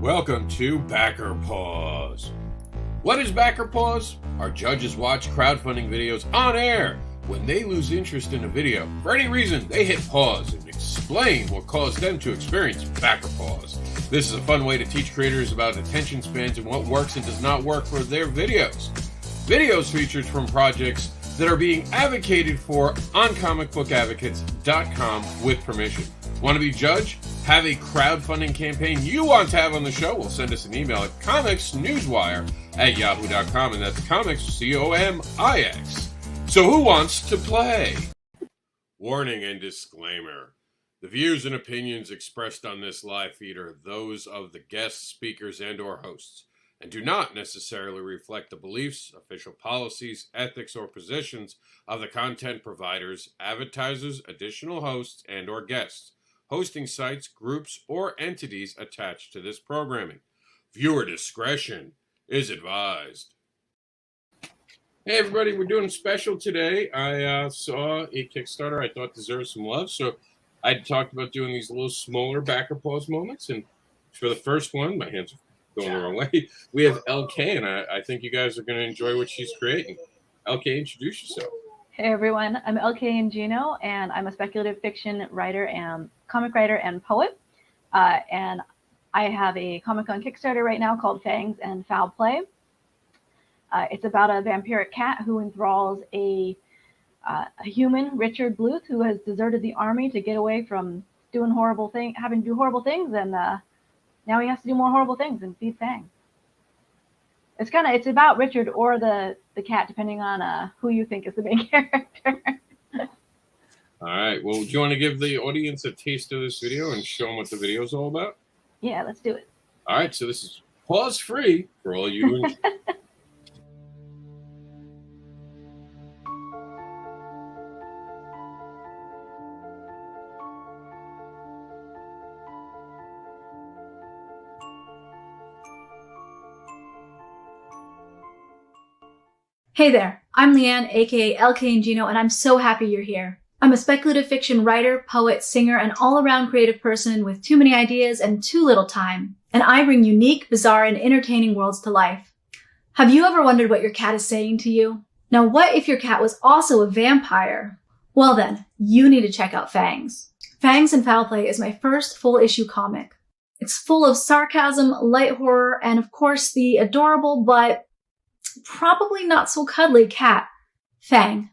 Welcome to Backer Pause. What is Backer Pause? Our judges watch crowdfunding videos on air. When they lose interest in a video, for any reason, they hit pause and explain what caused them to experience Backer Pause. This is a fun way to teach creators about attention spans and what works and does not work for their videos. Videos featured from projects that are being advocated for on comicbookadvocates.com with permission. Want to be judged? Have a crowdfunding campaign you want to have on the show? Well, send us an email at comicsnewswire@yahoo.com, and that's comics, C-O-M-I-X. So who wants to play? Warning and disclaimer. The views and opinions expressed on this live feed are those of the guests, speakers, and or hosts, and do not necessarily reflect the beliefs, official policies, ethics, or positions of the content providers, advertisers, additional hosts, and or guests, hosting sites, groups, or entities attached to this programming. Viewer discretion is advised. Hey everybody, we're doing a special today. I saw a Kickstarter I thought deserved some love, so I talked about doing these little smaller backer pause moments, and for the first one, my hands are going the wrong way, we have LK, and I think you guys are going to enjoy what she's creating. LK, introduce yourself. Hey everyone, I'm LK Ingino, and I'm a speculative fiction writer and comic writer and poet. And I have a comic on Kickstarter right now called Fangs and Foul Play. It's about a vampiric cat who enthralls a human, Richard Bluth, who has deserted the army to get away from doing horrible things, having to do horrible things, and now he has to do more horrible things and feed Fangs. It's about Richard or the cat, depending on who you think is the main character. All right. Well, do you want to give the audience a taste of this video and show them what the video is all about? Yeah, let's do it. All right. So this is pause free for all you. Hey there, I'm Leanne, aka LK Ingino, and I'm so happy you're here. I'm a speculative fiction writer, poet, singer, and all-around creative person with too many ideas and too little time. And I bring unique, bizarre, and entertaining worlds to life. Have you ever wondered what your cat is saying to you? Now, what if your cat was also a vampire? Well then, you need to check out Fangs. Fangs and Foul Play is my first full-issue comic. It's full of sarcasm, light horror, and of course the adorable but probably not so cuddly cat, Fang.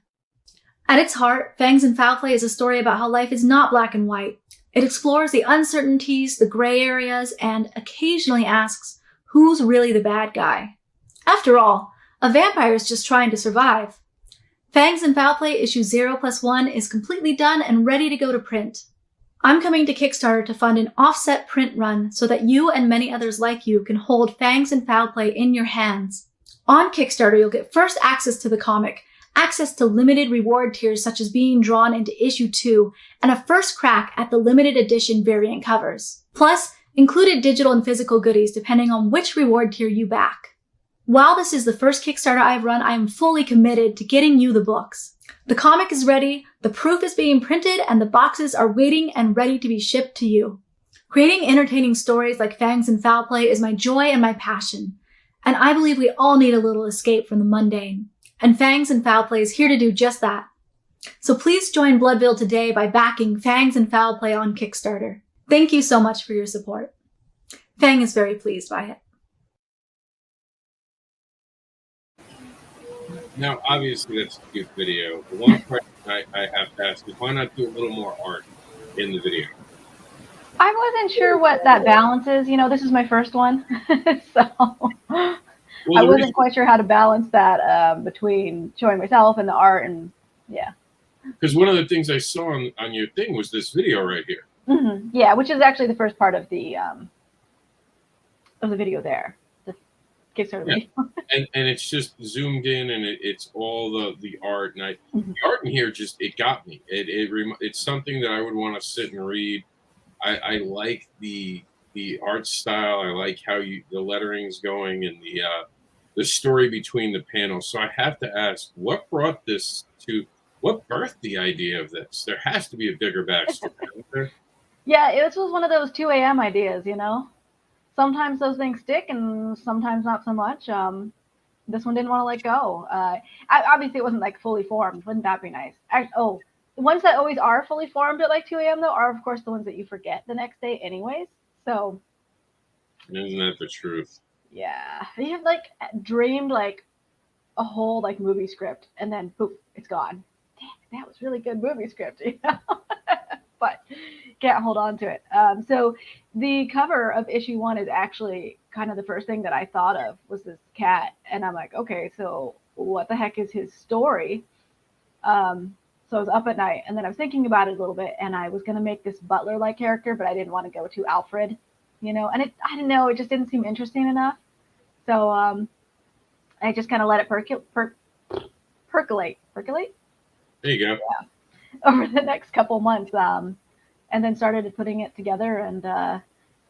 At its heart, Fangs and Foul Play is a story about how life is not black and white. It explores the uncertainties, the gray areas, and occasionally asks, who's really the bad guy? After all, a vampire is just trying to survive. Fangs and Foul Play issue 0+1 is completely done and ready to go to print. I'm coming to Kickstarter to fund an offset print run so that you and many others like you can hold Fangs and Foul Play in your hands. On Kickstarter, you'll get first access to the comic, access to limited reward tiers such as being drawn into issue 2, and a first crack at the limited edition variant covers. Plus, included digital and physical goodies depending on which reward tier you back. While this is the first Kickstarter I've run, I am fully committed to getting you the books. The comic is ready, the proof is being printed, and the boxes are waiting and ready to be shipped to you. Creating entertaining stories like Fangs and Foul Play is my joy and my passion. And I believe we all need a little escape from the mundane. And Fangs and Foul Play is here to do just that. So please join Bloodville today by backing Fangs and Foul Play on Kickstarter. Thank you so much for your support. Fang is very pleased by it. Now, obviously, that's a cute video. The one question I have to ask is why not do a little more art in the video? I wasn't sure what that balance is. You know, this is my first one, so I wasn't quite sure how to balance that between showing myself and the art, and yeah. Because one of the things I saw on your thing was this video right here. Mm-hmm. Yeah, which is actually the first part of the video there, the Kickstarter video. and it's just zoomed in, and it's all the art, and the art in here it got me. It's something that I would want to sit and read. I like the art style. I like how the lettering's going and the story between the panels. So I have to ask, what birthed the idea of this? There has to be a bigger backstory, isn't there? Yeah, this was one of those 2 a.m. ideas, you know? sometimes those things stick and sometimes not so much. This one didn't want to let go. Obviously, it wasn't like fully formed. Wouldn't that be nice? The ones that always are fully formed at like 2 a.m. though are, of course, the ones that you forget the next day anyways. So. Isn't that the truth? Yeah. You've like dreamed like a whole like movie script and then poof, it's gone. Damn, that was really good movie script, you know? But can't hold on to it. So the cover of issue 1 is actually kind of the first thing that I thought of was this cat. And I'm like, okay, so what the heck is his story? So I was up at night and then I was thinking about it a little bit and I was going to make this butler-like character, but I didn't want to go to Alfred, you know, and I don't know, it just didn't seem interesting enough. So I just kind of let it percolate. There you go. Yeah. Over the next couple months, and then started putting it together and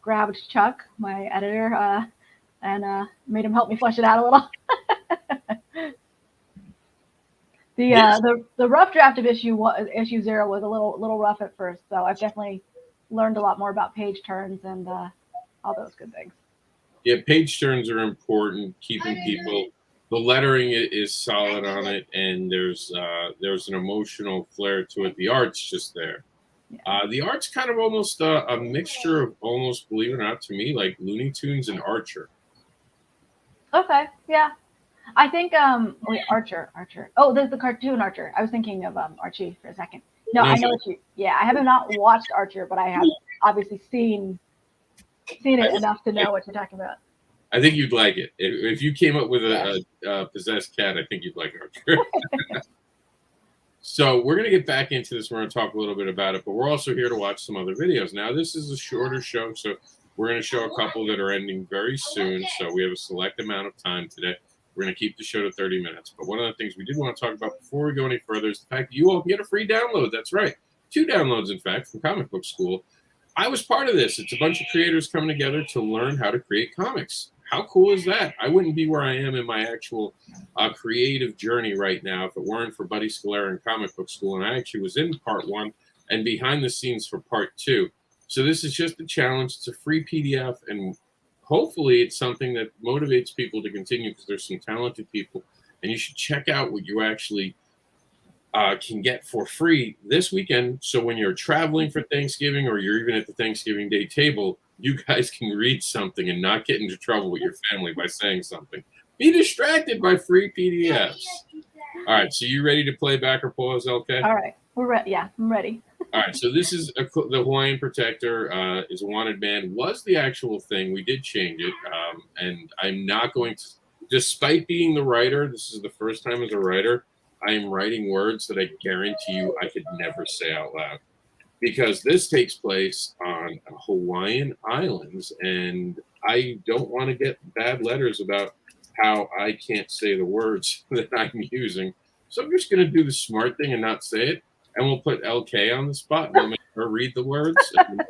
grabbed Chuck, my editor, and made him help me flesh it out a little. The rough draft of issue 0 was a little rough at first, so I've definitely learned a lot more about page turns and all those good things. Yeah, page turns are important. Keeping people. The lettering is solid on it, and there's an emotional flair to it. The art's just there. Yeah. The art's kind of almost a mixture of almost, believe it or not, to me, like Looney Tunes and Archer. Okay, yeah. I think Archer. Oh, there's the cartoon Archer. I was thinking of Archie for a second. No, I know what you. Yeah, I have not watched Archer, but I have obviously seen it enough to know what you're talking about. I think you'd like it. If you came up with a possessed cat, I think you'd like Archer. So we're going to get back into this. We're going to talk a little bit about it, but we're also here to watch some other videos. Now, this is a shorter show, so we're going to show a couple that are ending very soon. So we have a select amount of time today. We're going to keep the show to 30 minutes. But one of the things we did want to talk about before we go any further is the fact that you all can get a free download. That's right. 2 downloads, in fact, from Comic Book School. I was part of this. It's a bunch of creators coming together to learn how to create comics. How cool is that? I wouldn't be where I am in my actual creative journey right now if it weren't for Buddy Scalera and Comic Book School. And I actually was in part 1 and behind the scenes for part 2. So this is just a challenge. It's a free PDF, and hopefully it's something that motivates people to continue because there's some talented people. And you should check out what you actually can get for free this weekend. So when you're traveling for Thanksgiving or you're even at the Thanksgiving Day table, you guys can read something and not get into trouble with your family by saying something. Be distracted by free PDFs. All right, so you ready to play back or pause, LK? All right, we're ready. Yeah, I'm ready. All right, so this is the Hawaiian Protector is a wanted man. Was the actual thing. We did change it, and I'm not going to, despite being the writer, this is the first time as a writer, I am writing words that I guarantee you I could never say out loud. Because this takes place on Hawaiian Islands, and I don't want to get bad letters about how I can't say the words that I'm using. So I'm just going to do the smart thing and not say it, and we'll put LK on the spot and we'll make her read the words. And,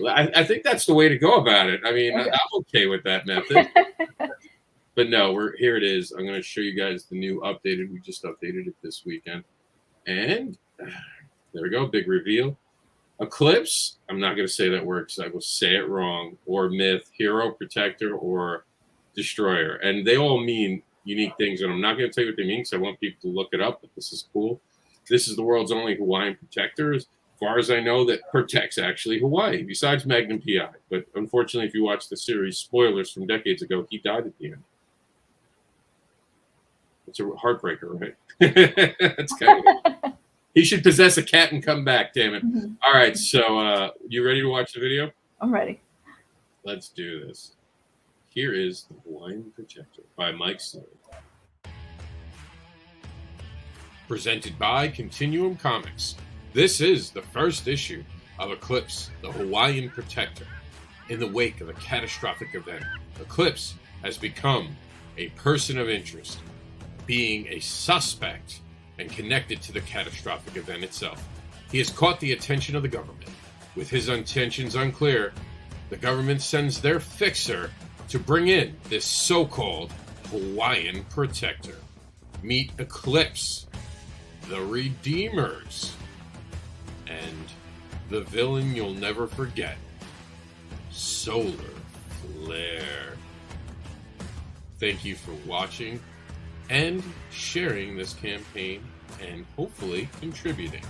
I think that's the way to go about it. I mean, okay. I'm okay with that method. But no, here it is. I'm going to show you guys the new updated. We just updated it this weekend. And there we go, big reveal. Eclipse, I'm not going to say that word because I will say it wrong, or myth, hero, protector, or destroyer. And they all mean unique things, and I'm not going to tell you what they mean because I want people to look it up, but this is cool. This is the world's only Hawaiian protector, as far as I know, that protects actually Hawaii, besides Magnum P.I. But unfortunately, if you watch the series, spoilers from decades ago, he died at the end. It's a heartbreaker, right? That's kind of he should possess a cat and come back, damn it. Mm-hmm. All right, so you ready to watch the video? I'm ready. Let's do this. Here is The Hawaiian Protector by Mike Slade. Presented by Continuum Comics. This is the first issue of Eclipse, the Hawaiian Protector. In the wake of a catastrophic event, Eclipse has become a person of interest, being a suspect and connected to the catastrophic event itself. He has caught the attention of the government. With his intentions unclear, the government sends their fixer to bring in this so-called Hawaiian Protector. Meet Eclipse, the Redeemers, and the villain you'll never forget, Solar Thank you for watching and sharing this campaign and hopefully contributing.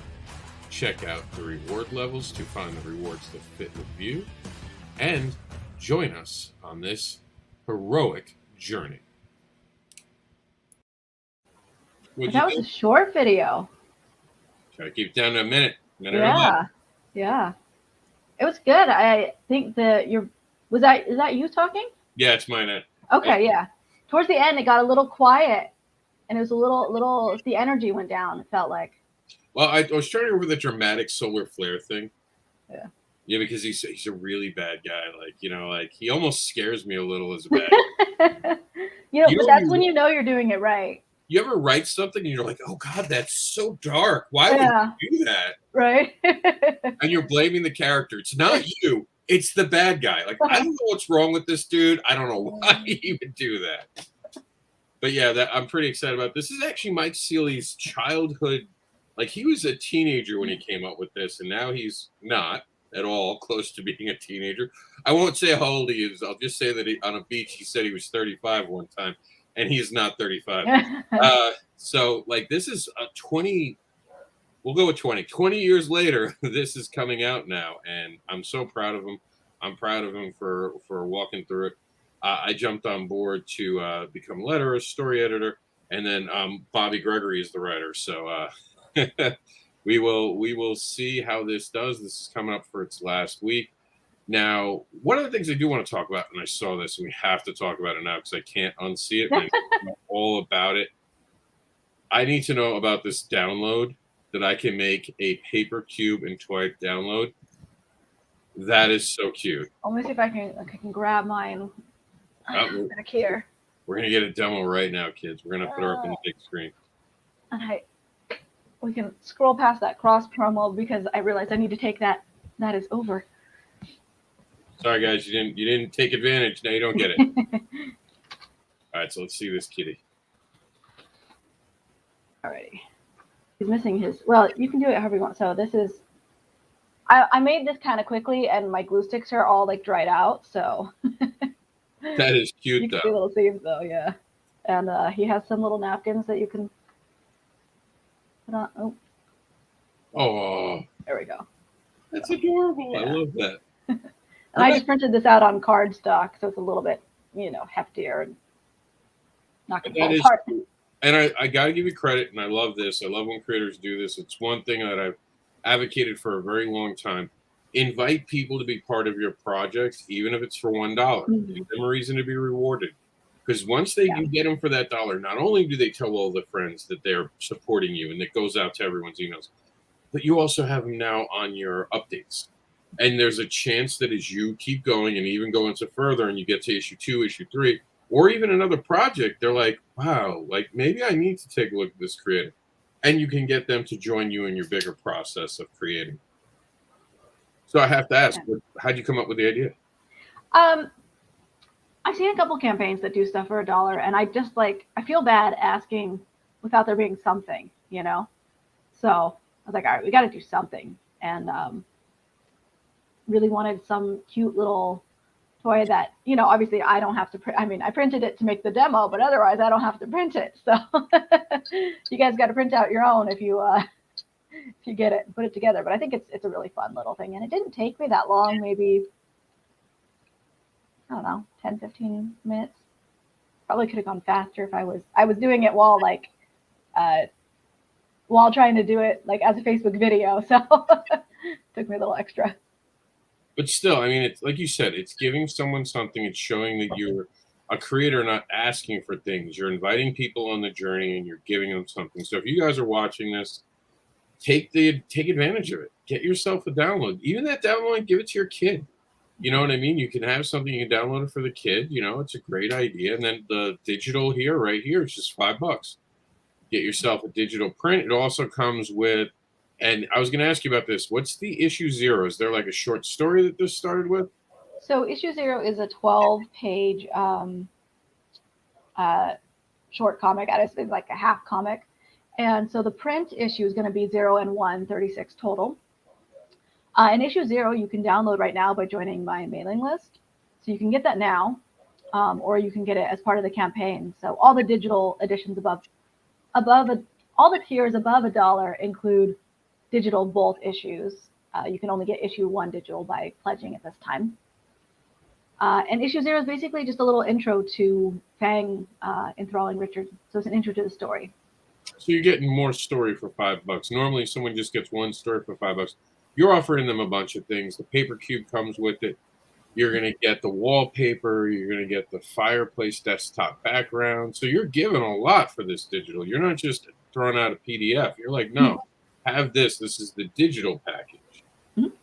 Check out the reward levels to find the rewards that fit with you and join us on this heroic journey. That was a short video. Try to keep it down to a minute. Yeah. It was good. I think that is that you talking? Yeah, it's mine. Okay, yeah. Towards the end, it got a little quiet, and it was a little. The energy went down. It felt like. Well, I was trying to go over the dramatic solar flare thing. Yeah. Yeah, because he's a really bad guy. Like he almost scares me a little as a bad guy. But that's when you know you're doing it right. You ever write something and you're like, oh God, that's so dark. Why would you do that? Right. And you're blaming the character. It's not you. It's the bad guy. Like, I don't know what's wrong with this dude. I don't know why he would do that. But yeah, I'm pretty excited about this. This is actually Mike Seeley's childhood. Like, he was a teenager when he came up with this, and now he's not at all close to being a teenager. I won't say how old he is. I'll just say that on a beach, he said he was 35 one time. And he's not 35. So, like, this is a 20. We'll go with 20. 20 years later, this is coming out now. And I'm so proud of him. I'm proud of him for walking through it. I jumped on board to become letterer, story editor. And then Bobby Gregory is the writer. So we will see how this does. This is coming up for its last week. Now, one of the things I do want to talk about, and I saw this, and we have to talk about it now because I can't unsee it. And I know all about it. I need to know about this download that I can make a paper cube and toy download. That is so cute. Let me see if I can grab mine back here. We're gonna get a demo right now, kids. We're gonna put her up on the big screen. And we can scroll past that cross promo because I realized I need to take that. That is over. Sorry, guys, you didn't take advantage. Now you don't get it. All right, so let's see this kitty. Alrighty. He's missing his. Well, you can do it however you want. So this is. I made this kind of quickly, and my glue sticks are all like dried out. So. That is cute, you can see little seams, though, yeah. And he has some little napkins that you can put on. Oh. There we go. That's adorable. Yeah. I love that. And I just printed this out on cardstock, so it's a little bit, heftier and not going to fall apart. And I got to give you credit, and I love this. I love when creators do this. It's one thing that I've advocated for a very long time. Invite people to be part of your project, even if it's for $1. Mm-hmm. Give them a reason to be rewarded. Because once you get them for that $1, not only do they tell all the friends that they're supporting you, and it goes out to everyone's emails, but you also have them now on your updates. And there's a chance that as you keep going and even go into further and you get to issue 2, issue 3, or even another project, they're like, wow, like maybe I need to take a look at this creator. And you can get them to join you in your bigger process of creating. So I have to ask, how'd you come up with the idea? I've seen a couple campaigns that do stuff for $1, and I just I feel bad asking without there being something, So I was like, all right, we got to do something. And really wanted some cute little toy that, obviously I don't have to print. I mean, I printed it to make the demo, but otherwise I don't have to print it. So you guys got to print out your own if you get it and put it together. But I think it's a really fun little thing. And it didn't take me that long, maybe, I don't know, 10, 15 minutes. Probably could have gone faster if I was doing it while trying to do it as a Facebook video. So took me a little extra. But still, I mean, it's like you said, it's giving someone something. It's showing that you're a creator, not asking for things. You're inviting people on the journey and you're giving them something. So if you guys are watching this, take advantage of it. Get yourself a download. Even that download, give it to your kid. You know what I mean? You can have something, you can download it for the kid. It's a great idea. And then the digital right here, it's just $5. Get yourself a digital print. It also comes with, and I was going to ask you about this. What's the issue 0? Is there a short story that this started with? So issue 0 is a 12-page short comic. It's like a half comic. And so the print issue is going to be 0 and 1, 36 total. And issue 0 you can download right now by joining my mailing list. So you can get that now. or you can get it as part of the campaign. So all the digital editions all the tiers above $1 include digital both issues. You can only get issue 1 digital by pledging at this time. And issue 0 is basically just a little intro to Fang enthralling Richard. So it's an intro to the story. So you're getting more story for $5. Normally someone just gets one story for $5. You're offering them a bunch of things. The paper cube comes with it. You're going to get the wallpaper. You're going to get the fireplace desktop background. So you're giving a lot for this digital. You're not just throwing out a PDF. You're like, no, have this. This is the digital package. Mm-hmm.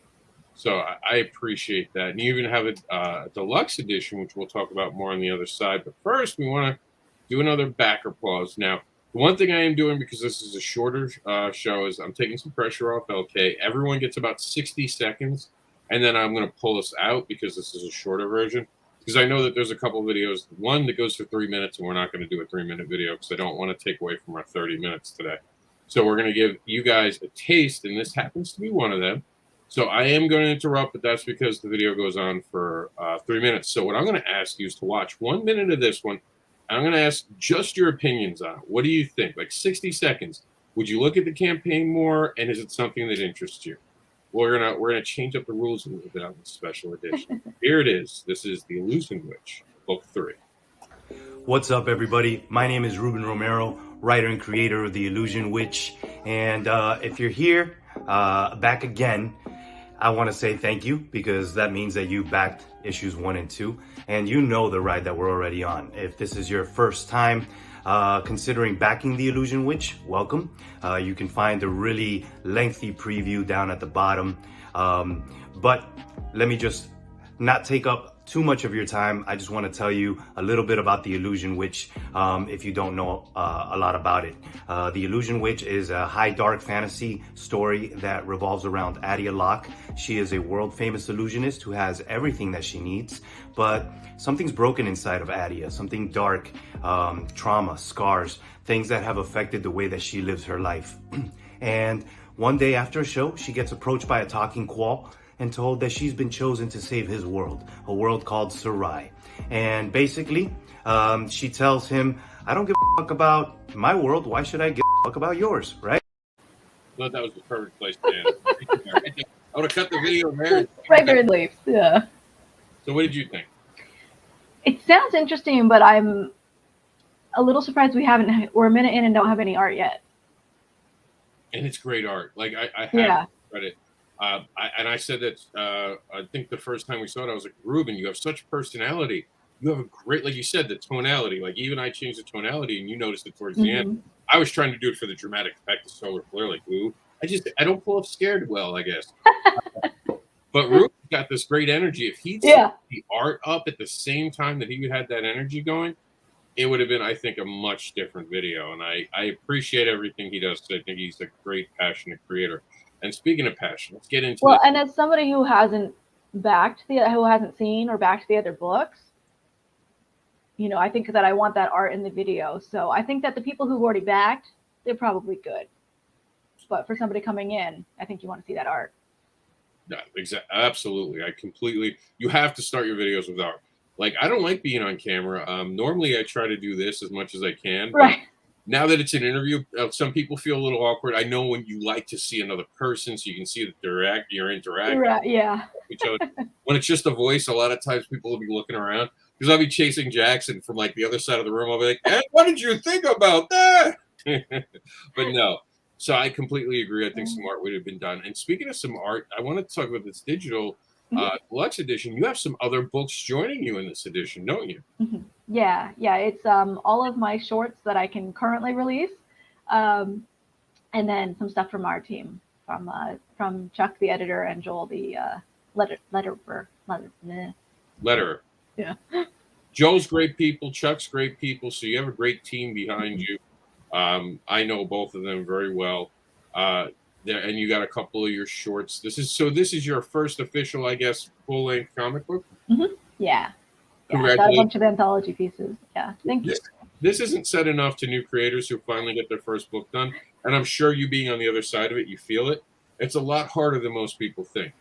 So I appreciate that. And you even have a deluxe edition, which we'll talk about more on the other side. But first, we want to do another backer pause. Now, the one thing I am doing, because this is a shorter show, is I'm taking some pressure off LK. Everyone gets about 60 seconds, and then I'm going to pull us out because this is a shorter version. Because I know that there's a couple of videos, one that goes for 3 minutes, and we're not going to do a 3-minute video because I don't want to take away from our 30 minutes today. So we're going to give you guys a taste, and this happens to be one of them. So I am going to interrupt, but that's because the video goes on for 3 minutes. So what I'm going to ask you is to watch 1 minute of this one. I'm going to ask just your opinions on it. What do you think? Like 60 seconds. Would you look at the campaign more, and is it something that interests you? We're gonna change up the rules a little bit on this special edition. Here it is. This is The Illusion Witch, Book 3. What's up, everybody? My name is Ruben Romero, writer and creator of The Illusion Witch. And if you're here back again, I want to say thank you, because that means that you backed issues 1 and 2, and you know the ride that we're already on. If this is your first time considering backing The Illusion Witch, welcome. You can find a really lengthy preview down at the bottom. But let me just not take up too much of your time. I just want to tell you a little bit about The Illusion Witch if you don't know a lot about it. The Illusion Witch is a high dark fantasy story that revolves around Adia Locke. She is a world famous illusionist who has everything that she needs, but something's broken inside of Adia, something dark, trauma, scars, things that have affected the way that she lives her life. And one day after a show, she gets approached by a talking qual and told that she's been chosen to save his world, a world called Sarai. And basically, she tells him, I don't give a fuck about my world, why should I give a fuck about yours, right? I thought that was the perfect place to end. I would have cut the video there. Right there in leaves, yeah. So what did you think? It sounds interesting, but I'm a little surprised we're a minute in and don't have any art yet. And it's great art. Like I have read it. And I said that I think the first time we saw it, I was like, Ruben, you have such personality. You have a great, like you said, the tonality. Like even I changed the tonality, and you noticed it towards the end. I was trying to do it for the dramatic effect of solar flare, like ooh. I don't pull up scared well, I guess. But Ruben got this great energy. If he'd set the art up at the same time that he had that energy going, it would have been, I think, a much different video. And I appreciate everything he does, because I think he's a great, passionate creator. And speaking of passion, let's get into Well, and as somebody who hasn't seen or backed the other books, you know, I think that I want that art in the video. So I think that the people who've already backed, they're probably good. But for somebody coming in, I think you want to see that art. Yeah, exactly. Absolutely. You have to start your videos with art. Like, I don't like being on camera. Normally I try to do this as much as I can. Right. Now that it's an interview, some people feel a little awkward. I know when you like to see another person so you can see that you're interacting. Right, yeah. With each other. When it's just a voice, a lot of times people will be looking around. Because I'll be chasing Jackson from like the other side of the room. I'll be like, hey, what did you think about that? But no. So I completely agree. I think some art would have been done. And speaking of some art, I wanted to talk about this digital deluxe edition. You have some other books joining you in this edition, don't you? Yeah. It's all of my shorts that I can currently release, and then some stuff from our team, from Chuck the editor and Joel the letterer. Yeah. Joel's great people. Chuck's great people. So you have a great team behind you. I know both of them very well. And you got a couple of your shorts. This is your first official, I guess, full-length comic book? Yeah. Got a bunch of anthology pieces. Yeah, thank you. This isn't said enough to new creators who finally get their first book done. And I'm sure you being on the other side of it, you feel it. It's a lot harder than most people think.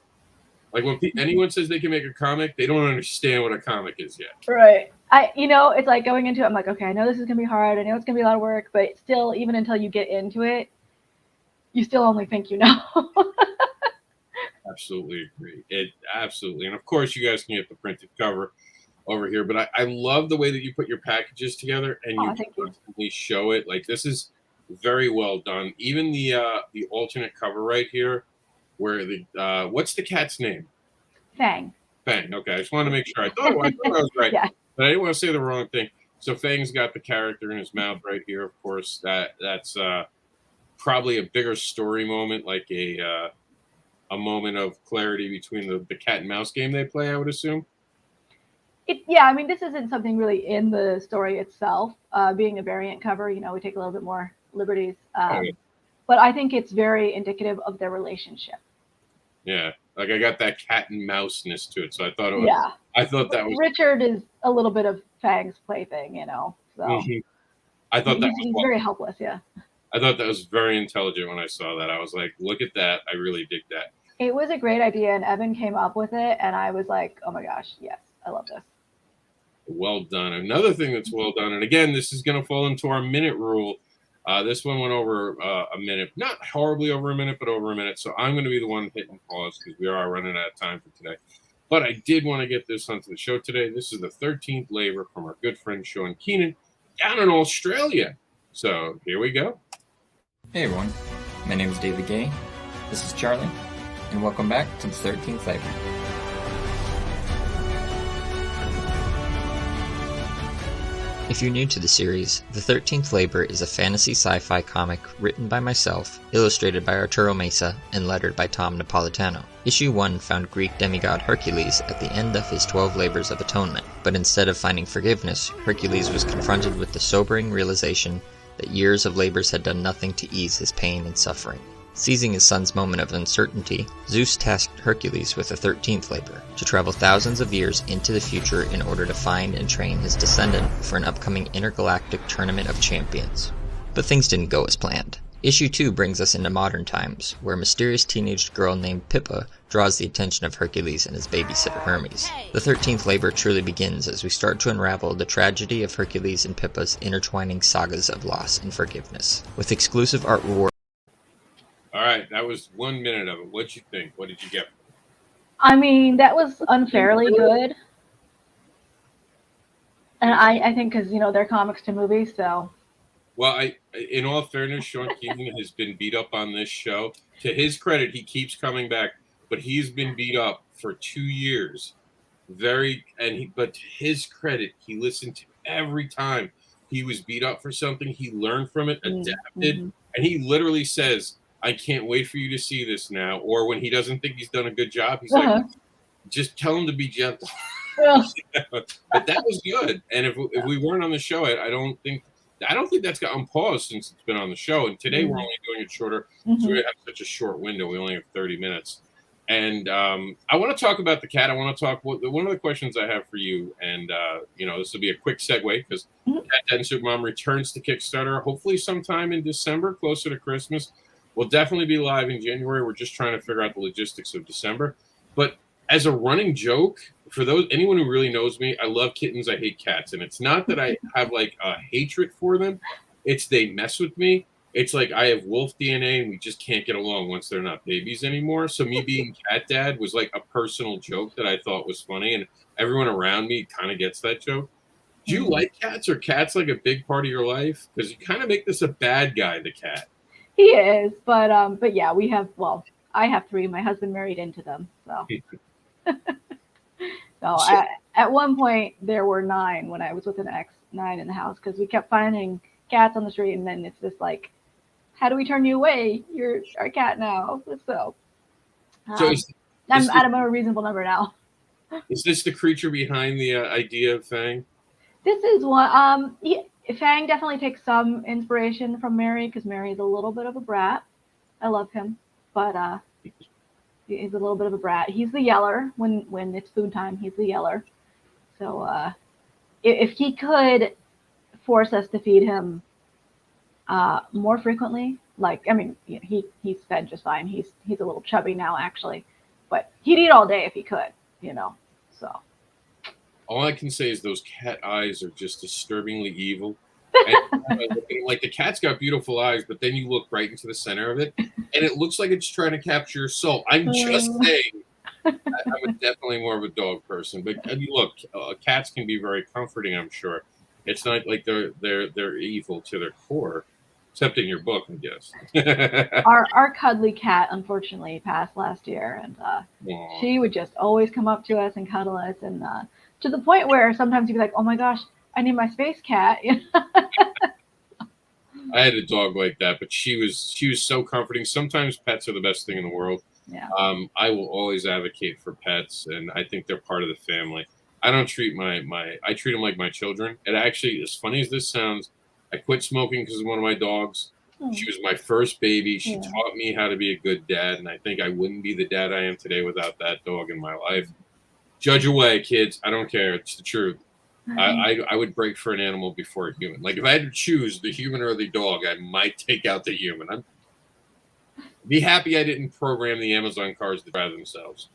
Like when anyone says they can make a comic, they don't understand what a comic is yet. Right. It's like going into it, I'm like, okay, I know this is going to be hard. I know it's going to be a lot of work, but still, even until you get into it, you still only think you know. Absolutely agree. Absolutely. And of course, you guys can get the printed cover over here, but I love the way that you put your packages together and you constantly show it. Like, this is very well done. Even the alternate cover right here, where the what's the cat's name? Fang. Fang. Okay, I just wanted to make sure. I thought I was right, Yeah. but I didn't want to say the wrong thing. So Fang's got the character in his mouth right here. Of course, that's probably a bigger story moment, like a moment of clarity between the cat and mouse game they play, I would assume. This isn't something really in the story itself. Being a variant cover, we take a little bit more liberties. But I think it's very indicative of their relationship. Yeah, like I got that cat and mouse-ness to it, so I thought it was. Yeah. I thought that was. Richard is a little bit of Fang's plaything, So I thought he's very helpless. Yeah. I thought that was very intelligent when I saw that. I was like, look at that. I really dig that. It was a great idea, and Evan came up with it, and I was like, oh my gosh, yes, I love this. Well done. Another thing that's well done, and again, this is going to fall into our minute rule. This one went over a minute, not horribly over a minute, but over a minute. So I'm going to be the one hitting pause because we are running out of time for today. But I did want to get this onto the show today. This is the 13th labor from our good friend Sean Keenan down in Australia. So here we go. Hey everyone, my name is David Gay. This is Charlie, and welcome back to the 13th labor. If you're new to the series, The 13th Labor is a fantasy sci-fi comic written by myself, illustrated by Arturo Mesa, and lettered by Tom Napolitano. Issue 1 found Greek demigod Hercules at the end of his 12 labors of atonement, but instead of finding forgiveness, Hercules was confronted with the sobering realization that years of labors had done nothing to ease his pain and suffering. Seizing his son's moment of uncertainty, Zeus tasked Hercules with the 13th labor, to travel thousands of years into the future in order to find and train his descendant for an upcoming intergalactic tournament of champions. But things didn't go as planned. Issue 2 brings us into modern times, where a mysterious teenage girl named Pippa draws the attention of Hercules and his babysitter Hermes. The 13th labor truly begins as we start to unravel the tragedy of Hercules and Pippa's intertwining sagas of loss and forgiveness, with exclusive art reward. All right, that was 1 minute of it. What'd you think? What did you get? That was unfairly good. And I think because, they're comics to movies, so. Well, in all fairness, Sean Keenan has been beat up on this show. To his credit, he keeps coming back, but he's been beat up for 2 years. But to his credit, he listened to every time he was beat up for something. He learned from it, adapted, and he literally says, I can't wait for you to see this now. Or when he doesn't think he's done a good job, he's like, just tell him to be gentle. But that was good. And if we weren't on the show, I don't think that's gotten paused since it's been on the show. And today we're only doing it shorter. So we have such a short window. We only have 30 minutes. And I want to talk about the cat. I want to talk. One of the questions I have for you, and this will be a quick segue because Cat Dad and Supermom returns to Kickstarter hopefully sometime in December, closer to Christmas. We'll definitely be live in January. We're just trying to figure out the logistics of December. But as a running joke, for anyone who really knows me, I love kittens. I hate cats. And it's not that I have like a hatred for them. It's they mess with me. It's like I have wolf DNA and we just can't get along once they're not babies anymore. So me being cat dad was like a personal joke that I thought was funny. And everyone around me kind of gets that joke. Do you like cats? Or cats like a big part of your life? Because you kind of make this a bad guy, the cat. He is, but yeah, I have 3. My husband married into them, so. At one point there were 9 when I was with an ex, 9 in the house because we kept finding cats on the street, and then it's just like, how do we turn you away? You're our cat now. So I'm at a more reasonable number now. Is this the creature behind the idea of Fang? This is one. Fang definitely takes some inspiration from Mary because Mary's a little bit of a brat. I love him, but he's a little bit of a brat. He's the yeller when it's food time. He's the yeller. So if he could force us to feed him more frequently, he's fed just fine. He's a little chubby now actually, but he'd eat all day if he could, so. All I can say is those cat eyes are just disturbingly evil. And like the cat's got beautiful eyes, but then you look right into the center of it, and it looks like it's trying to capture your soul. I'm just saying. I'm definitely more of a dog person, but I mean, look, cats can be very comforting. I'm sure it's not like they're evil to their core, except in your book, I guess. Our cuddly cat unfortunately passed last year, and she would just always come up to us and cuddle us, and to the point where sometimes you'd be like, "Oh my gosh, I need my space cat." I had a dog like that, but she was so comforting. Sometimes pets are the best thing in the world. Yeah. I will always advocate for pets, and I think they're part of the family. I don't treat I treat them like my children. And actually, as funny as this sounds, I quit smoking because of one of my dogs. She was my first baby. She taught me how to be a good dad, and I think I wouldn't be the dad I am today without that dog in my life. Judge away, kids. I don't care. It's the truth. I would break for an animal before a human. Like if I had to choose the human or the dog, I might take out the human. Be happy I didn't program the Amazon cars to drive themselves.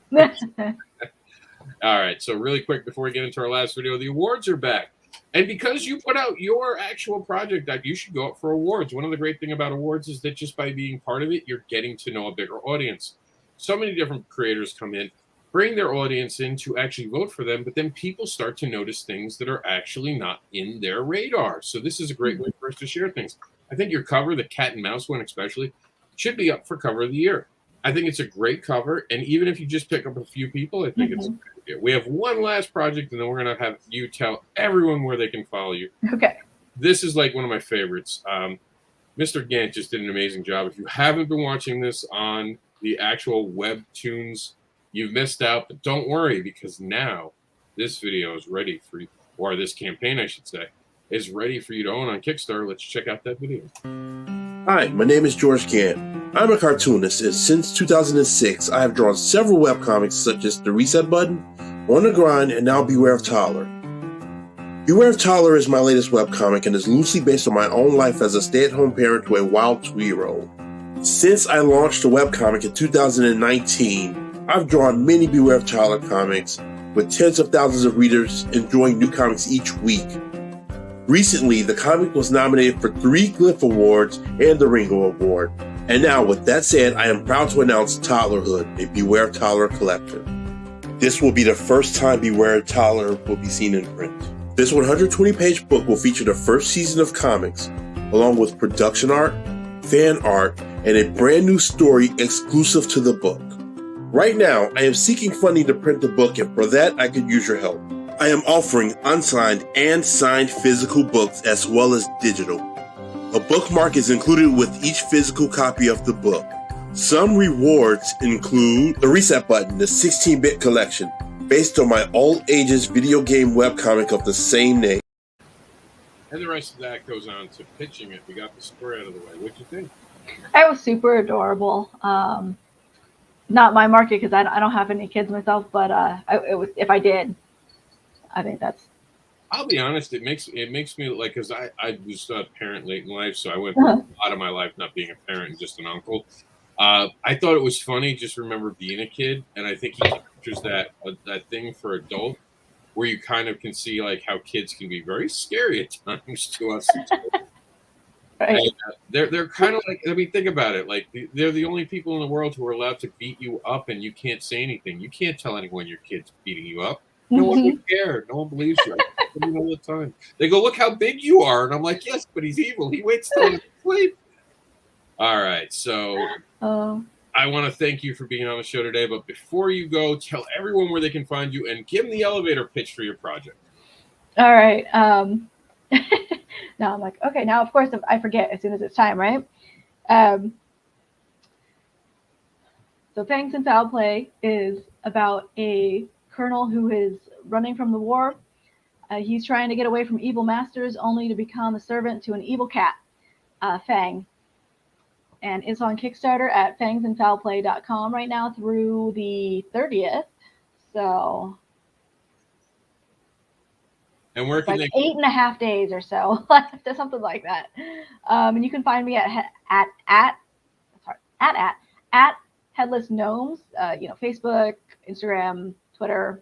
All right, so really quick before we get into our last video, the awards are back. And because you put out your actual project, you should go up for awards. One of the great things about awards is that just by being part of it, you're getting to know a bigger audience. So many different creators come in, bring their audience in to actually vote for them, but then people start to notice things that are actually not in their radar. So this is a great way for us to share things. I think your cover, the cat and mouse one especially, should be up for cover of the year. I think it's a great cover, and even if you just pick up a few people, I think it's a good idea. We have one last project, and then we're going to have you tell everyone where they can follow you. Okay. This is like one of my favorites. Mr. Gant just did an amazing job. If you haven't been watching this on the actual webtoons, you've missed out, but don't worry, because now this video is ready for you, or this campaign, I should say, is ready for you to own on Kickstarter. Let's check out that video. Hi, my name is George Gant. I'm a cartoonist, and since 2006, I have drawn several webcomics such as The Reset Button, On the Grind, and now Beware of Tyler. Beware of Tyler is my latest webcomic and is loosely based on my own life as a stay-at-home parent to a wild 2-year-old. Since I launched the webcomic in 2019, I've drawn many Beware of Tyler comics, with tens of thousands of readers enjoying new comics each week. Recently, the comic was nominated for 3 Glyph Awards and the Ringo Award. And now, with that said, I am proud to announce Tylerhood, a Beware of Tyler collection. This will be the first time Beware of Tyler will be seen in print. This 120-page book will feature the first season of comics, along with production art, fan art, and a brand new story exclusive to the book. Right now, I am seeking funding to print the book, and for that, I could use your help. I am offering unsigned and signed physical books as well as digital. A bookmark is included with each physical copy of the book. Some rewards include the Reset Button, the 16-bit collection, based on my all ages video game webcomic of the same name. And the rest of that goes on to pitching it. We got the story out of the way. What'd you think? It was super adorable. Not my market because I don't have any kids myself, but it was, if I did, I think that's. I'll be honest. It makes me like, because I was a parent late in life, so I went through a lot of my life not being a parent and just an uncle. I thought it was funny. Just remember being a kid, and I think he captures that thing for adult, where you kind of can see like how kids can be very scary at times to us. Right. And, they're kind of like, I mean, think about it. Like they're the only people in the world who are allowed to beat you up, and you can't say anything. You can't tell anyone your kid's beating you up. No one would care. No one believes you. I tell them all the time. They go, "Look how big you are," and I'm like, "Yes, but he's evil. He waits till he's asleep." All right, so I want to thank you for being on the show today. But before you go, tell everyone where they can find you and give them the elevator pitch for your project. All right. Now I'm like, okay, now of course I forget as soon as it's time, right? So Fangs and Foul Play is about a colonel who is running from the war. He's trying to get away from evil masters only to become a servant to an evil cat, Fang. And it's on Kickstarter at fangsandfoulplay.com right now through the 30th. So And where can like they 8.5 days or so, something like that. And you can find me at headless gnomes. Facebook, Instagram, Twitter.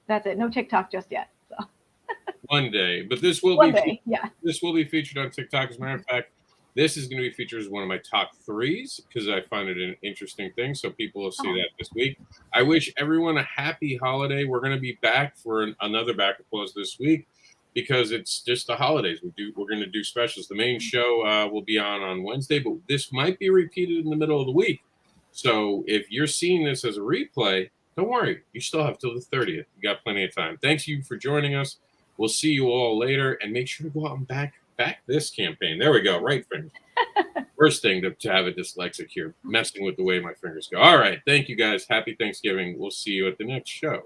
That's it. No TikTok just yet. So One day, but this will one be day, yeah. this will be featured on TikTok. As a matter of fact, this is going to be featured as one of my top 3s because I find it an interesting thing. So people will see that this week. I wish everyone a happy holiday. We're going to be back for another Back Applause this week because it's just the holidays. We're going to do specials. The main show will be on Wednesday, but this might be repeated in the middle of the week. So if you're seeing this as a replay, don't worry. You still have till the 30th. You got plenty of time. Thanks you for joining us. We'll see you all later, and make sure to go out and back this campaign. There we go. Right finger. First thing to have a dyslexic here, messing with the way my fingers go. All right. Thank you, guys. Happy Thanksgiving. We'll see you at the next show.